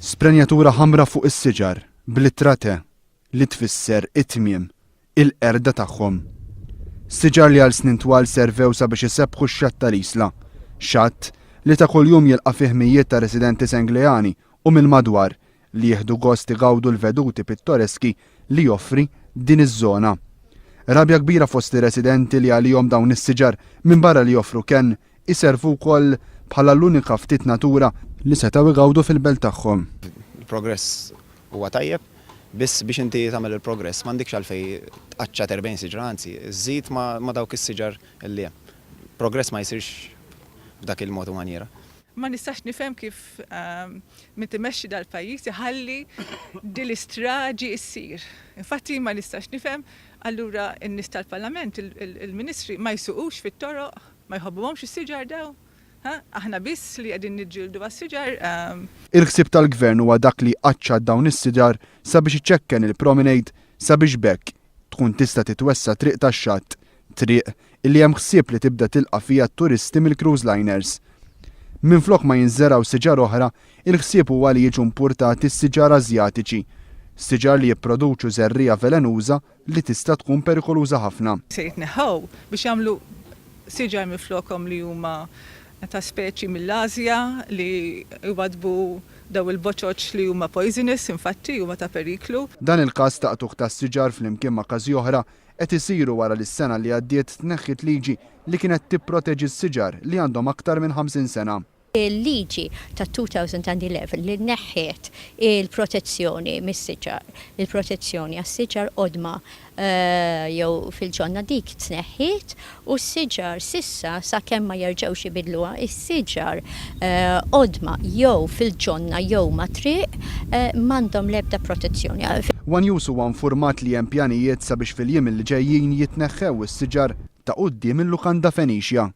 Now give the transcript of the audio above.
Sprenjatura ħamra fuq is-siġar, bl-ittrate li tfisser it-tmiem, il-qerda tagħhom. Siġar li għal snin twal servew sabiex isebħu x-xatt tal-isla, xatt li ta' kuljum jilqa' fih mijiet ta' residenti Senglejani u mill-madwar li jieħdu gost igawdu l-veduti pittoreski li joffri din iż-żona. Rabja kbira fost ir-residenti li għalihom dawn is-siġar minn barra li joffru kenn iservu wkoll bħala l-unika ftit natura li setgħu igawdu fil-belt tagħhom. Il-progress huwa tajjeb, biss biex inti tagħmel il-progress m'għandekx għalfejn tqaċċa 40 siġar, anzi żżid ma' dawk is-siġar illi hemm. Progress ma jsirx f'dak il-mod u maniera. Ma nistax nifhem kif min timexxi dal-pajjiż iħalli din l-istraġi ssir. Infatti ma nistax nifhem allura n-nies tal-Parlament, il-Ministri ma jsuqux fit-toroq, ma jħobbuhomx is-siġar daw. Aħna biss li qegħdin niġġieldu għas-siġar. Il-ħsieb tal-Gvern huwa dak li qaċċa dawn is-siġar sabiex iċekken il-promenade sabiex bekk tkun tista' titwessa triq tax-xatt, triq illi hemm ħsieb li tibda tilqa' fiha t-turisti mill-cruise liners. Minflok ma jinżeraw siġar oħra, il-ħsieb huwa li jiġu importati s-siġar Asjatiċi, siġar li jipproduċu żerriegħa velenuża li tista' tkun perikoluża ħafna. Se jitneħħew biex jagħmlu siġar minflokhom li huma ta' speċi mill-Asja li jwadbu daw il-boċoċ li huma poisonous, infatti huma ta' periklu. Dan il-każ ta' qtuħ tas-siġar flimkien ma' każi oħra qed isiru wara li s-sena li għaddiet tneħħit liġi li kienet tipproteġi s-siġar li għandhom aktar minn 50 sena. Il-liġi ta' 2011 li neħħiet il-protezzjoni mis-siġar, il-protezzjoni għas-siġar qodma jew fil-ġonna dik tneħħiet u s-siġar sissa sakemm ma jerġgħux ibidluha, is-siġar qodma jew fil-ġonna jew ma' triq m'għandhom l-ebda protezzjoni. One News huwa infurmat li hemm pjanijiet sabiex fil-jiem li ġejjin jitneħħew is-siġar ta' quddiem il-lukanda Fenixja.